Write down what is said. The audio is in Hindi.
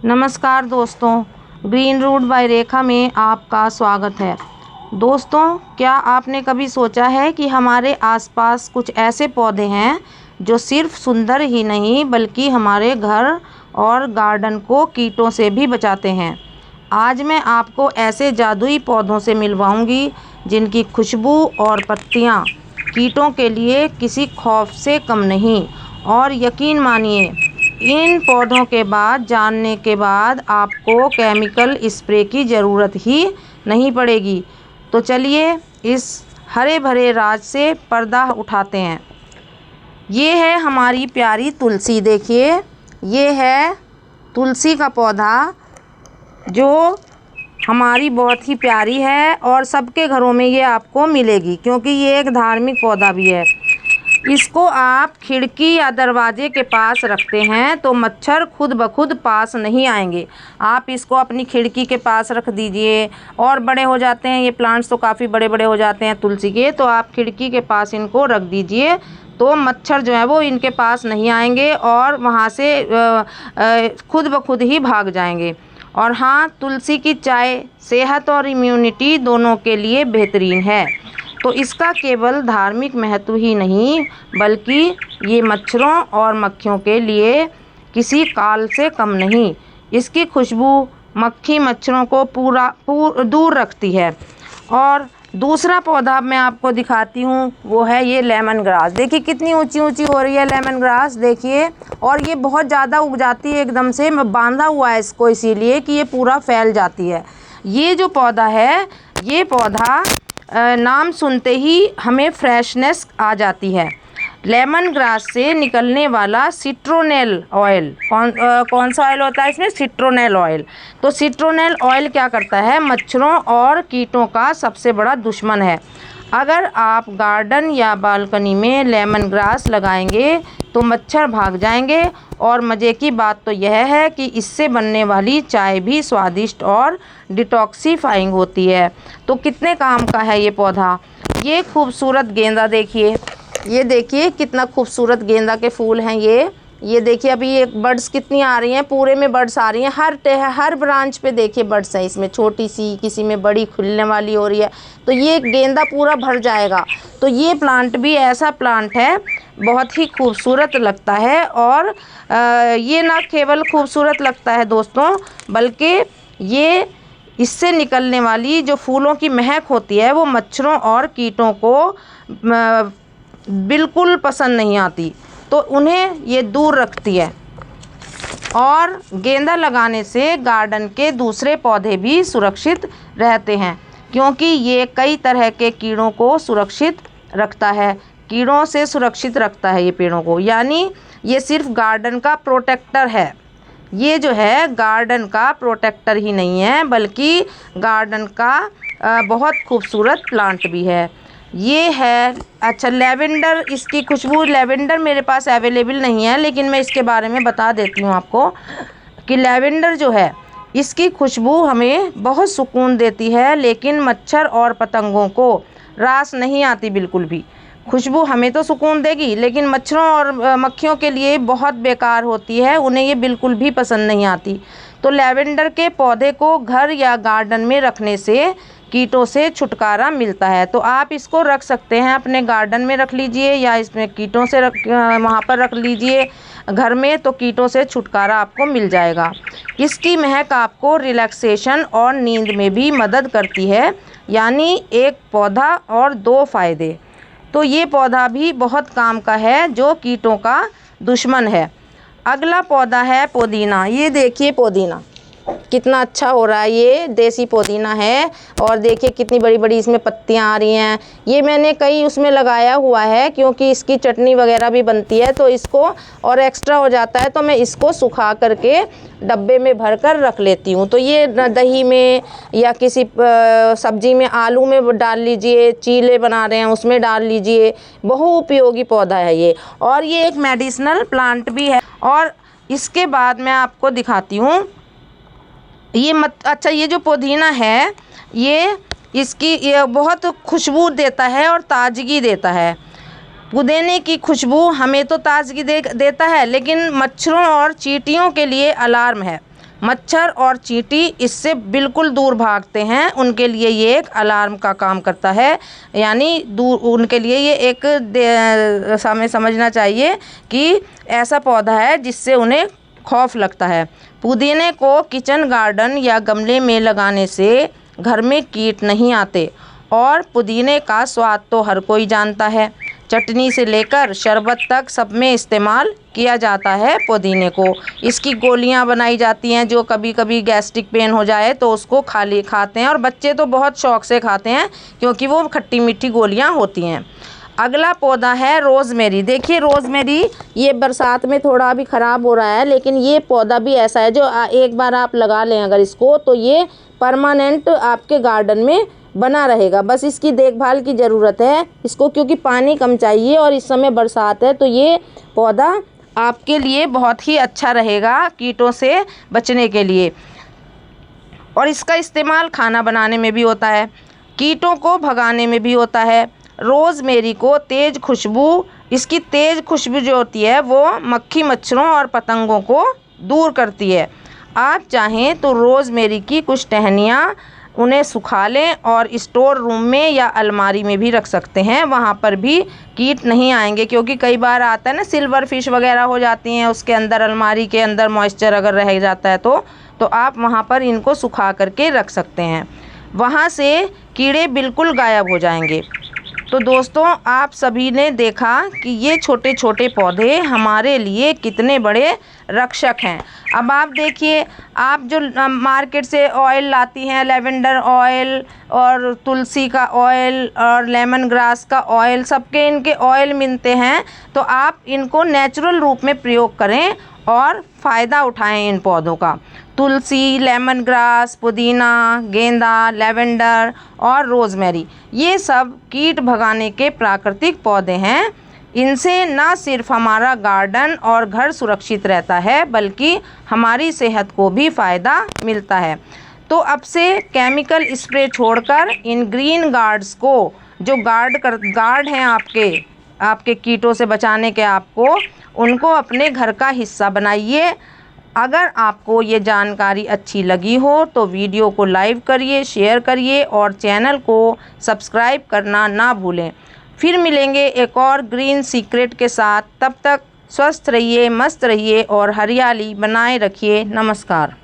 नमस्कार दोस्तों, ग्रीन रूट बाय रेखा में आपका स्वागत है। दोस्तों, क्या आपने कभी सोचा है कि हमारे आसपास कुछ ऐसे पौधे हैं जो सिर्फ सुंदर ही नहीं बल्कि हमारे घर और गार्डन को कीटों से भी बचाते हैं। आज मैं आपको ऐसे जादुई पौधों से मिलवाऊंगी जिनकी खुशबू और पत्तियां कीटों के लिए किसी खौफ से कम नहीं। और यकीन मानिए, इन पौधों के बाद जानने के बाद आपको केमिकल स्प्रे की ज़रूरत ही नहीं पड़ेगी। तो चलिए इस हरे भरे राज से पर्दा उठाते हैं। ये है हमारी प्यारी तुलसी। देखिए, ये है तुलसी का पौधा जो हमारी बहुत ही प्यारी है और सबके घरों में ये आपको मिलेगी क्योंकि ये एक धार्मिक पौधा भी है। इसको आप खिड़की या दरवाजे के पास रखते हैं तो मच्छर खुद ब खुद पास नहीं आएंगे। आप इसको अपनी खिड़की के पास रख दीजिए। और बड़े हो जाते हैं ये प्लांट्स, तो काफ़ी बड़े बड़े हो जाते हैं तुलसी के, तो आप खिड़की के पास इनको रख दीजिए तो मच्छर जो है वो इनके पास नहीं आएंगे और वहाँ से खुद ब खुद ही भाग जाएंगे। और हाँ, तुलसी की चाय सेहत और इम्यूनिटी दोनों के लिए बेहतरीन है। तो इसका केवल धार्मिक महत्व ही नहीं बल्कि ये मच्छरों और मक्खियों के लिए किसी काल से कम नहीं। इसकी खुशबू मक्खी मच्छरों को दूर रखती है। और दूसरा पौधा मैं आपको दिखाती हूँ, वो है ये लेमन ग्रास। देखिए कितनी ऊंची ऊंची हो रही है लेमन ग्रास, देखिए। और ये बहुत ज़्यादा उग जाती है एकदम से। मैं बांधा हुआ है इसको इसीलिए कि ये पूरा फैल जाती है। ये जो पौधा है, ये पौधा नाम सुनते ही हमें फ्रेशनेस आ जाती है। लेमन ग्रास से निकलने वाला सिट्रोनेल ऑयल, कौन सा ऑयल होता है इसमें? Citronella oil. तो सिट्रोनेल ऑयल क्या करता है? मच्छरों और कीटों का सबसे बड़ा दुश्मन है। अगर आप गार्डन या बालकनी में लेमन ग्रास लगाएंगे तो मच्छर भाग जाएंगे। और मज़े की बात तो यह है कि इससे बनने वाली चाय भी स्वादिष्ट और डिटॉक्सिफाइंग होती है। तो कितने काम का है ये पौधा। ये खूबसूरत गेंदा देखिए, ये देखिए कितना खूबसूरत गेंदा के फूल हैं ये देखिए। अभी ये बर्ड्स कितनी आ रही हैं, पूरे में बर्ड्स आ रही हैं। हर ब्रांच पे देखिए बर्ड्स हैं इसमें, छोटी सी, किसी में बड़ी खुलने वाली हो रही है। तो ये गेंदा पूरा भर जाएगा। तो ये प्लांट भी ऐसा प्लांट है, बहुत ही खूबसूरत लगता है। और ये ना केवल खूबसूरत लगता है दोस्तों, बल्कि ये इससे निकलने वाली जो फूलों की महक होती है वो मच्छरों और कीटों को बिल्कुल पसंद नहीं आती, तो उन्हें ये दूर रखती है। और गेंदा लगाने से गार्डन के दूसरे पौधे भी सुरक्षित रहते हैं क्योंकि ये कई तरह के कीड़ों को सुरक्षित रखता है। कीड़ों से सुरक्षित रखता है ये पेड़ों को, यानी ये सिर्फ गार्डन का प्रोटेक्टर है। ये जो है गार्डन का प्रोटेक्टर ही नहीं है बल्कि गार्डन का बहुत खूबसूरत प्लांट भी है। ये है, अच्छा, लेवेंडर। इसकी खुशबू, लेवेंडर मेरे पास अवेलेबल नहीं है लेकिन मैं इसके बारे में बता देती हूँ आपको कि लेवेंडर जो है इसकी खुशबू हमें बहुत सुकून देती है, लेकिन मच्छर और पतंगों को रास नहीं आती बिल्कुल भी। खुशबू हमें तो सुकून देगी लेकिन मच्छरों और मक्खियों के लिए बहुत बेकार होती है, उन्हें ये बिल्कुल भी पसंद नहीं आती। तो लेवेंडर के पौधे को घर या गार्डन में रखने से कीटों से छुटकारा मिलता है। तो आप इसको रख सकते हैं, अपने गार्डन में रख लीजिए या इसमें कीटों से वहाँ पर रख लीजिए घर में, तो कीटों से छुटकारा आपको मिल जाएगा। इसकी महक आपको रिलैक्सेशन और नींद में भी मदद करती है, यानी एक पौधा और दो फायदे। तो ये पौधा भी बहुत काम का है जो कीटों का दुश्मन है। अगला पौधा है पुदीना। ये देखिए पुदीना कितना अच्छा हो रहा है, ये देसी पुदीना है। और देखिए कितनी बड़ी बड़ी इसमें पत्तियां आ रही हैं। ये मैंने कई उसमें लगाया हुआ है क्योंकि इसकी चटनी वगैरह भी बनती है, तो इसको और एक्स्ट्रा हो जाता है तो मैं इसको सुखा करके डब्बे में भर कर रख लेती हूँ। तो ये दही में या किसी सब्जी में, आलू में डाल लीजिए, चीले बना रहे हैं उसमें डाल लीजिए। बहुउपयोगी पौधा है ये, और ये एक मेडिसिनल प्लांट भी है। और इसके बाद मैं आपको दिखाती हूँ अच्छा, ये जो पुदीना है ये बहुत खुशबू देता है और ताजगी देता है। पुदीने की खुशबू हमें तो ताजगी देता है, लेकिन मच्छरों और चींटियों के लिए अलार्म है। मच्छर और चींटी इससे बिल्कुल दूर भागते हैं। उनके लिए ये एक अलार्म का काम करता है, यानी दूर उनके लिए ये एक हमें समझना चाहिए कि ऐसा पौधा है जिससे उन्हें खौफ लगता है। पुदीने को किचन गार्डन या गमले में लगाने से घर में कीट नहीं आते और पुदीने का स्वाद तो हर कोई जानता है। चटनी से लेकर शरबत तक सब में इस्तेमाल किया जाता है पुदीने को। इसकी गोलियां बनाई जाती हैं, जो कभी कभी गैस्ट्रिक पेन हो जाए तो उसको खाते हैं और बच्चे तो बहुत शौक से खाते हैं क्योंकि वो खट्टी मीठी गोलियां होती हैं। अगला पौधा है रोज़मेरी। देखिए रोज़मेरी ये बरसात में थोड़ा अभी ख़राब हो रहा है, लेकिन ये पौधा भी ऐसा है जो एक बार आप लगा लें अगर इसको, तो ये परमानेंट आपके गार्डन में बना रहेगा। बस इसकी देखभाल की ज़रूरत है इसको, क्योंकि पानी कम चाहिए और इस समय बरसात है, तो ये पौधा आपके लिए बहुत ही अच्छा रहेगा कीटों से बचने के लिए। और इसका इस्तेमाल खाना बनाने में भी होता है, कीटों को भगाने में भी होता है। रोज़मेरी को तेज़ खुशबू, इसकी तेज़ खुशबू जो होती है वो मक्खी मच्छरों और पतंगों को दूर करती है। आप चाहें तो रोज़मेरी की कुछ टहनियाँ उन्हें सुखा लें और स्टोर रूम में या अलमारी में भी रख सकते हैं, वहाँ पर भी कीट नहीं आएंगे। क्योंकि कई बार आता है ना, सिल्वर फिश वगैरह हो जाती हैं उसके अंदर, अलमारी के अंदर मॉइस्चर अगर रह जाता है तो आप वहाँ पर इनको सुखा करके रख सकते हैं, वहाँ से कीड़े बिल्कुल गायब हो जाएंगे। तो दोस्तों आप सभी ने देखा कि ये छोटे छोटे पौधे हमारे लिए कितने बड़े रक्षक हैं। अब आप देखिए, आप जो मार्केट से ऑयल लाती हैं, लेवेंडर ऑयल और तुलसी का ऑयल और लेमन ग्रास का ऑयल, सबके इनके ऑयल मिलते हैं, तो आप इनको नेचुरल रूप में प्रयोग करें और फ़ायदा उठाएं इन पौधों का। तुलसी, लेमन ग्रास, पुदीना, गेंदा, लेवेंडर और रोज़मेरी ये सब कीट भगाने के प्राकृतिक पौधे हैं। इनसे न सिर्फ हमारा गार्डन और घर सुरक्षित रहता है, बल्कि हमारी सेहत को भी फ़ायदा मिलता है। तो अब से केमिकल स्प्रे छोड़कर इन ग्रीन गार्ड्स को, जो गार्ड हैं आपके कीटों से बचाने के, आपको उनको अपने घर का हिस्सा बनाइए। अगर आपको ये जानकारी अच्छी लगी हो तो वीडियो को लाइक करिए, शेयर करिए और चैनल को सब्सक्राइब करना ना भूलें। फिर मिलेंगे एक और ग्रीन सीक्रेट के साथ। तब तक स्वस्थ रहिए, मस्त रहिए और हरियाली बनाए रखिए। नमस्कार।